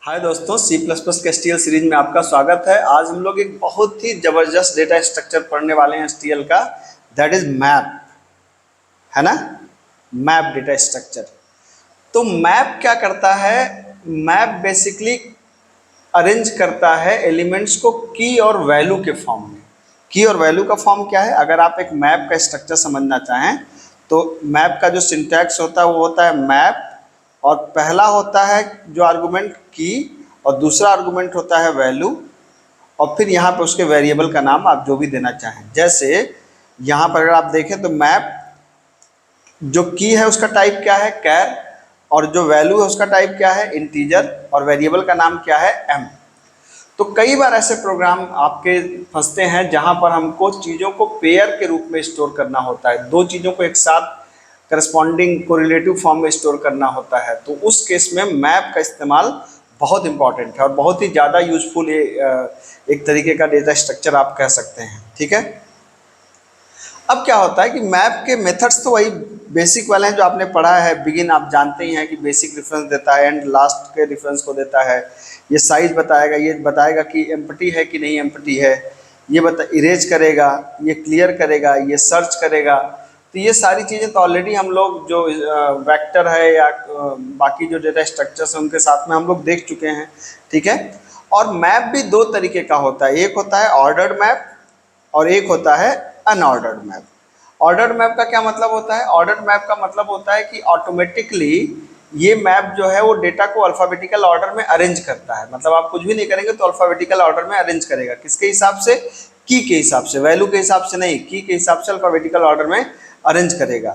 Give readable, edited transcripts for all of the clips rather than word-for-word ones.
हाय दोस्तों, C plus plus के STL series में आपका स्वागत है। आज हम लोग एक बहुत ही जबरदस्त डेटा स्ट्रक्चर पढ़ने वाले हैं एसटीएल का, दैट इज मैप, है ना। Map data structure. तो मैप क्या करता है? मैप बेसिकली अरेंज करता है एलिमेंट्स को की और वैल्यू के फॉर्म में। की और वैल्यू का फॉर्म क्या है? अगर आप एक मैप का स्ट्रक्चर समझना चाहें तो मैप का जो सिंटैक्स होता है वो होता है मैप, और पहला होता है जो आर्गुमेंट की, और दूसरा आर्गुमेंट होता है वैल्यू, और फिर यहाँ पे उसके वेरिएबल का नाम आप जो भी देना चाहें। जैसे यहाँ पर अगर आप देखें तो मैप जो की है उसका टाइप क्या है? कैर, और जो वैल्यू है उसका टाइप क्या है? इंटीजर, और वेरिएबल का नाम क्या है? एम। तो कई बार ऐसे प्रोग्राम आपके फंसते हैं जहां पर हमको चीज़ों को पेयर के रूप में स्टोर करना होता है, दो चीज़ों को एक साथ करस्पॉन्डिंग कोरिलेटिव फॉर्म में स्टोर करना होता है। तो उस केस में मैप का इस्तेमाल बहुत इंपॉर्टेंट है और बहुत ही ज़्यादा यूजफुल एक तरीके का डेटा स्ट्रक्चर आप कह सकते हैं। ठीक है। अब क्या होता है कि मैप के मेथड्स तो वही बेसिक वाले हैं जो आपने पढ़ा है। बिगिन आप जानते ही हैं कि बेसिक रेफरेंस देता है, एंड लास्ट के रेफरेंस को देता है। ये साइज बताएगा, ये बताएगा कि एम्प्टी है कि नहीं एम्प्टी है, ये इरेज करेगा, ये क्लियर करेगा, ये सर्च करेगा। तो ये सारी चीज़ें तो ऑलरेडी हम लोग जो वेक्टर है या बाकी जो डेटा स्ट्रक्चर्स हैं उनके साथ में हम लोग देख चुके हैं। ठीक है। और मैप भी दो तरीके का होता है, एक होता है ऑर्डर्ड मैप और एक होता है अनऑर्डर्ड मैप। ऑर्डर्ड मैप का क्या मतलब होता है? ऑर्डर्ड मैप का मतलब होता है कि ऑटोमेटिकली ये मैप जो है वो डेटा को अल्फ़ाबेटिकल ऑर्डर में अरेंज करता है। मतलब आप कुछ भी नहीं करेंगे तो अल्फ़ाबेटिकल ऑर्डर में अरेंज करेगा। किसके हिसाब से? की के हिसाब से, वैल्यू के हिसाब से नहीं, की के हिसाब से अल्फ़ाबेटिकल ऑर्डर में अरेंज करेगा।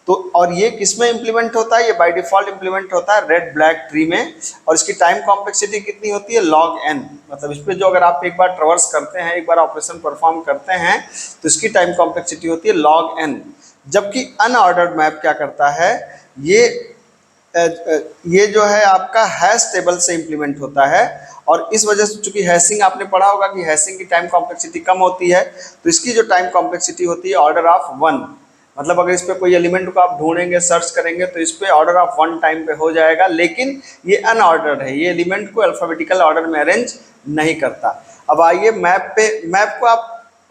तो और ये किस में इंप्लीमेंट होता है? ये बाय डिफॉल्ट इंप्लीमेंट होता है रेड ब्लैक ट्री में। और इसकी टाइम कॉम्प्लेक्सिटी कितनी होती है? Log N. मतलब इस पर जो अगर आप एक बार ट्रवर्स करते हैं, एक बार ऑपरेशन परफॉर्म करते हैं तो इसकी टाइम कॉम्प्लेक्सिटी होती है लॉग एन। जबकि अनऑर्डर्ड मैप क्या करता है? ये जो है आपका हैश टेबल से इंप्लीमेंट होता है। और इस वजह से चूंकि हैशिंग आपने पढ़ा होगा कि हैशिंग की टाइम कॉम्प्लेक्सिटी कम होती है, तो इसकी जो टाइम कॉम्प्लेक्सिटी होती है ऑर्डर ऑफ वन। मतलब अगर इस पे कोई एलिमेंट को आप ढूंढेंगे, सर्च करेंगे तो इस पे ऑर्डर ऑफ वन टाइम पे हो जाएगा। लेकिन ये अनऑर्डर्ड है, ये एलिमेंट को अल्फाबेटिकल ऑर्डर में अरेंज नहीं करता। अब आइए मैप पे।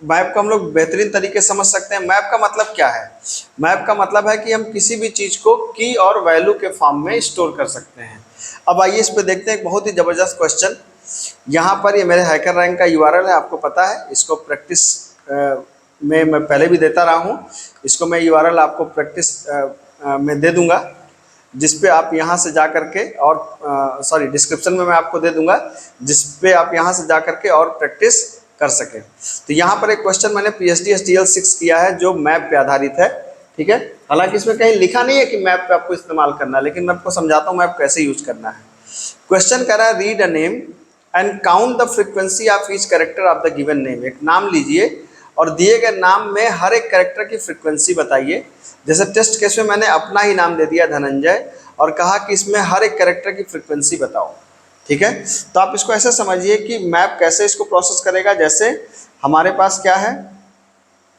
मैप को हम लोग बेहतरीन तरीके से समझ सकते हैं। मैप का मतलब क्या है? मैप का मतलब है कि हम किसी भी चीज़ को की और वैल्यू के फॉर्म में स्टोर कर सकते हैं। अब आइए इस पे देखते हैं एक बहुत ही ज़बरदस्त क्वेश्चन। यहाँ पर ये मेरे हैकर रैंक का यूआरएल है, आपको पता है। इसको प्रैक्टिस में मैं पहले भी देता रहा हूँ। इसको मैं यूआरएल आपको प्रैक्टिस में दे दूंगा, जिस पे आप यहाँ से जा करके और सॉरी डिस्क्रिप्शन में मैं आपको दे दूंगा, जिस पे आप यहाँ से जा करके और प्रैक्टिस कर सकें। तो यहाँ पर एक क्वेश्चन मैंने पीएचडी एसटीएल 6 किया है जो मैप पे आधारित है। ठीक है। हालांकि इसमें कहीं लिखा नहीं है कि मैप पे आपको इस्तेमाल करना है, लेकिन मैं आपको समझाता हूँ मैप कैसे यूज करना है। क्वेश्चन कह रहा है read a name and count the frequency of each character of the given name. एक नाम लीजिए और दिए गए नाम में हर एक कैरेक्टर की फ्रीक्वेंसी बताइए। जैसे टेस्ट केस में मैंने अपना ही नाम दे दिया धनंजय, और कहा कि इसमें हर एक कैरेक्टर की फ्रीक्वेंसी बताओ। ठीक है। तो आप इसको ऐसे समझिए कि मैप कैसे इसको प्रोसेस करेगा। जैसे हमारे पास क्या है?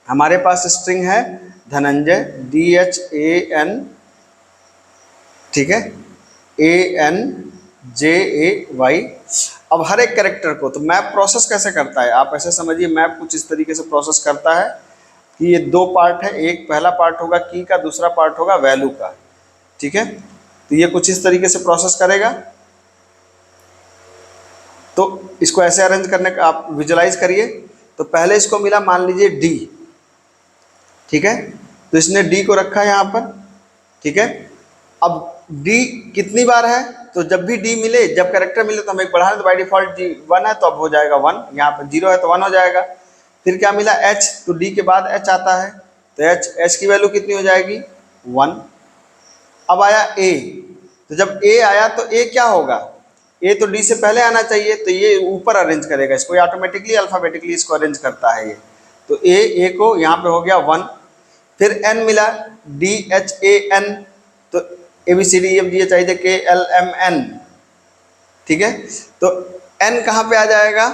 हमारे पास स्ट्रिंग है धनंजय, DHAN, ठीक है, ANJAY। अब हर एक कैरेक्टर को तो मैप प्रोसेस कैसे करता है? आप ऐसे समझिए, मैप कुछ इस तरीके से प्रोसेस करता है कि ये दो पार्ट है। एक पहला पार्ट होगा की का, दूसरा पार्ट होगा वैल्यू का। ठीक है। तो ये कुछ इस तरीके से प्रोसेस करेगा। तो इसको ऐसे अरेंज करने का आप विजुलाइज करिए। तो पहले इसको मिला मान लीजिए D। ठीक है। तो इसने D को रखा है यहाँ पर। ठीक है। अब D कितनी बार है? तो जब भी D मिले, जब कैरेक्टर मिले तो हम एक बढ़ा, तो बाई डिफॉल्ट D 1 है तो अब हो जाएगा 1। यहाँ पर 0 है तो 1 हो जाएगा। फिर क्या मिला? H, तो D के बाद H आता है तो H की वैल्यू कितनी हो जाएगी? 1। अब आया A, तो जब A आया तो A क्या होगा? A तो D से पहले आना चाहिए, तो ये ऊपर अरेंज करेगा इसको, ऑटोमेटिकली अल्फाबेटिकली इसको अरेंज करता है ये। तो A को यहाँ पे हो गया 1। फिर N मिला, DHAN, तो ABCDEFGHIJKLMN। ठीक है। तो N कहाँ पे आ जाएगा?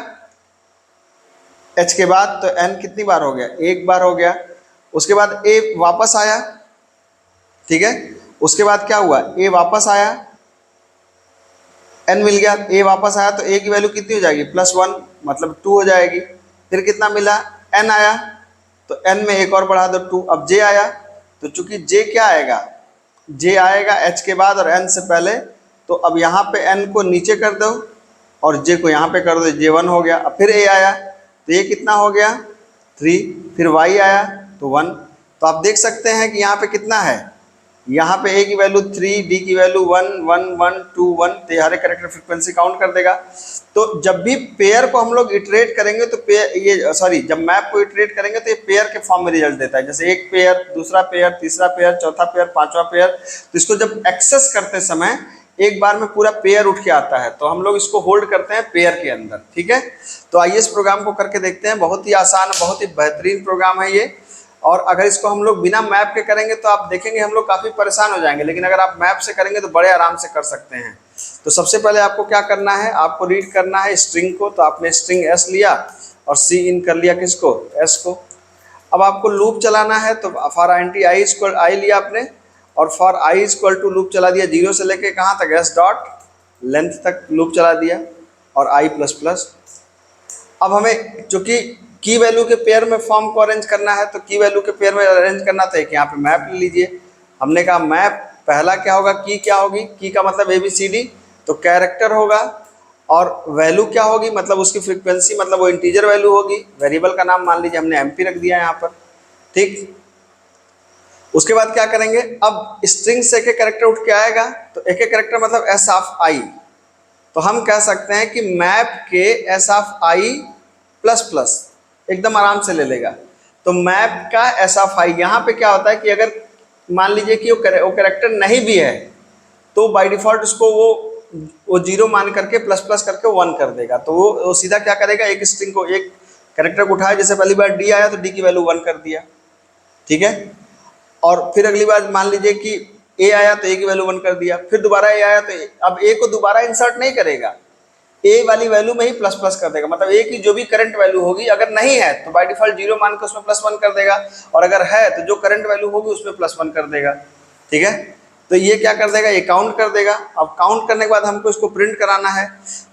H के बाद। तो N कितनी बार हो गया? एक बार हो गया। उसके बाद A वापस आया। ठीक है। उसके बाद क्या हुआ? A वापस आया। n मिल गया, a वापस आया तो a की वैल्यू कितनी हो जाएगी +1 मतलब 2 हो जाएगी। फिर कितना मिला n आया तो n में एक और बढ़ा दो 2। अब j आया तो चूंकि j क्या आएगा, j आएगा h के बाद और n से पहले, तो अब यहाँ पे n को नीचे कर दो और j को यहाँ पे कर दो, j1 हो गया। अब फिर a आया तो ये कितना हो गया 3, फिर y आया तो 1। तो आप देख सकते हैं कि यहाँ पे कितना है, यहाँ पे a की वैल्यू 3, d की वैल्यू 1 1 1 2 1, तो हर एक कैरेक्टर फ्रीक्वेंसी काउंट कर देगा। तो जब भी पेयर को हम लोग इटरेट करेंगे तो पेयर ये सॉरी जब मैप को इटरेट करेंगे तो ये पेयर के फॉर्म में रिजल्ट देता है, जैसे एक पेयर, दूसरा पेयर, तीसरा पेयर, चौथा पेयर, पांचवा पेयर। तो इसको जब एक्सेस करते समय एक बार में पूरा पेयर उठ के आता है, तो हम लोग इसको होल्ड करते हैं पेयर के अंदर। ठीक है, तो आइए इस प्रोग्राम को करके देखते हैं। बहुत ही आसान, बहुत ही बेहतरीन प्रोग्राम है ये। और अगर इसको हम लोग बिना मैप के करेंगे तो आप देखेंगे हम लोग काफ़ी परेशान हो जाएंगे, लेकिन अगर आप मैप से करेंगे तो बड़े आराम से कर सकते हैं। तो सबसे पहले आपको क्या करना है, आपको रीड करना है स्ट्रिंग को। तो आपने स्ट्रिंग s लिया और c इन कर लिया किसको, s को। अब आपको लूप चलाना है, तो फॉर i लिया आपने और for i equal to loop चला दिया 0 से लेके कहाँ तक, s डॉट लेंथ तक लूप चला दिया और i प्लस प्लस। अब हमें चूंकि की वैल्यू के पेयर में फॉर्म को अरेंज करना है, तो की वैल्यू के पेयर में अरेंज करना तो एक यहाँ पे मैप ले लीजिए। हमने कहा मैप पहला क्या होगा, की क्या होगी, की का मतलब ABCD, तो कैरेक्टर होगा। और वैल्यू क्या होगी, मतलब उसकी फ्रीक्वेंसी, मतलब वो इंटीजर वैल्यू होगी। वेरिएबल का नाम मान लीजिए हमने MP रख दिया यहाँ पर। ठीक, उसके बाद क्या करेंगे, अब स्ट्रिंग से एक एक कैरेक्टर उठ के आएगा, तो एक एक कैरेक्टर मतलब S ऑफ I। तो हम कह सकते हैं कि मैप के S of I plus plus एकदम आराम से ले लेगा। तो मैप का S ऑफ I, यहाँ पे क्या होता है कि अगर मान लीजिए कि वो कैरेक्टर नहीं भी है तो बाय डिफॉल्ट उसको वो 0 मान करके प्लस प्लस करके 1 कर देगा। तो वो सीधा क्या करेगा, एक स्ट्रिंग को, एक कैरेक्टर को उठाया, जैसे पहली बार D आया तो D की वैल्यू 1 कर दिया। ठीक है, और फिर अगली बार मान लीजिए कि A आया तो A की वैल्यू 1 कर दिया, फिर दोबारा A आया तो अब A को दोबारा इंसर्ट नहीं करेगा, A वाली वैल्यू में ही प्लस प्लस कर देगा। मतलब A की जो भी करंट वैल्यू होगी, अगर नहीं है तो बाय डिफॉल्ट 0 मान के उसमें +1 कर देगा, और अगर है तो जो करंट वैल्यू होगी उसमें +1 कर देगा। ठीक है, तो ये क्या कर देगा, ये काउंट कर देगा। अब काउंट करने के बाद हमको इसको प्रिंट कराना है।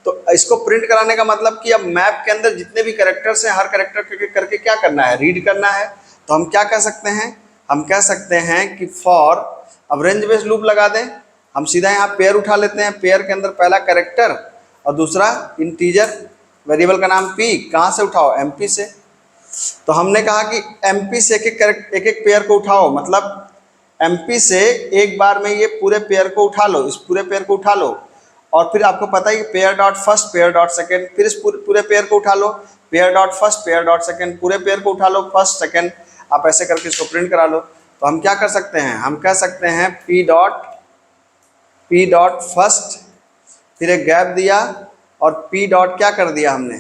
तो इसको प्रिंट कराने का मतलब कि अब मैप के अंदर जितने भी कैरेक्टर्स हैं, हर कैरेक्टर करके क्या करना है, रीड करना है। तो हम क्या कह सकते हैं, हम कह सकते हैं कि फॉर, अब रेंज बेस्ड लूप लगा दें, हम सीधा यहाँ पेयर उठा लेते हैं। पेयर के अंदर पहला कैरेक्टर और दूसरा इंटीजर, वेरिएबल का नाम p, कहाँ से उठाओ, MP से। तो हमने कहा कि MP से एक एक पेयर को उठाओ, मतलब MP से एक बार में ये पूरे पेयर को उठा लो, इस पूरे पेयर को उठा लो। और फिर आपको पता है कि pair dot first, pair dot second, फिर इस पूरे पेयर को उठा लो, pair dot first, pair dot second, पूरे पेयर को उठा लो, फर्स्ट सेकेंड, आप ऐसे करके इसको प्रिंट करा लो। तो हम क्या कर सकते हैं, हम कह सकते हैं p डॉट फर्स्ट, फिर एक गैप दिया और p डॉट क्या कर दिया हमने,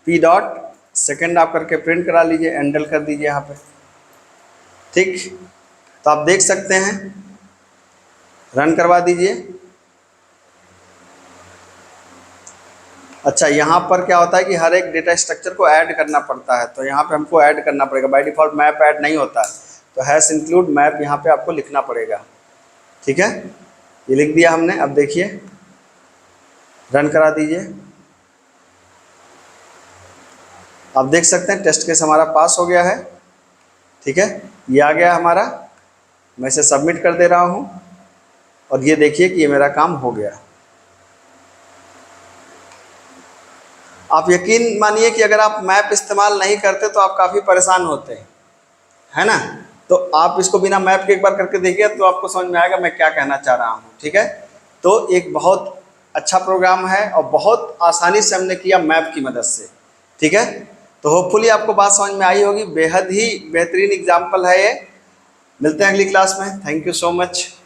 p डॉट सेकेंड आप करके प्रिंट करा लीजिए, एंडल कर दीजिए यहाँ पे। ठीक, तो आप देख सकते हैं, रन करवा दीजिए। अच्छा, यहाँ पर क्या होता है कि हर एक डेटा स्ट्रक्चर को ऐड करना पड़ता है, तो यहाँ पे हमको ऐड करना पड़ेगा। बाय डिफॉल्ट मैप ऐड नहीं होता है, तो हैश इंक्लूड मैप यहाँ पे आपको लिखना पड़ेगा। ठीक है, ये लिख दिया हमने। अब देखिए, रन करा दीजिए। आप देख सकते हैं टेस्ट केस हमारा पास हो गया है। ठीक है, ये आ गया हमारा, मैं इसे सबमिट कर दे रहा हूँ और ये देखिए कि ये मेरा काम हो गया। आप यकीन मानिए कि अगर आप मैप इस्तेमाल नहीं करते तो आप काफ़ी परेशान होते हैं, है ना। तो आप इसको बिना मैप के एक बार करके देखिए तो आपको समझ में आएगा मैं क्या कहना चाह रहा हूँ। ठीक है, तो एक बहुत अच्छा प्रोग्राम है और बहुत आसानी से हमने किया मैप की मदद से। ठीक है, तो होपफुली आपको बात समझ में आई होगी। बेहद ही बेहतरीन एग्जाम्पल है ये। मिलते हैं अगली क्लास में। Thank you so much.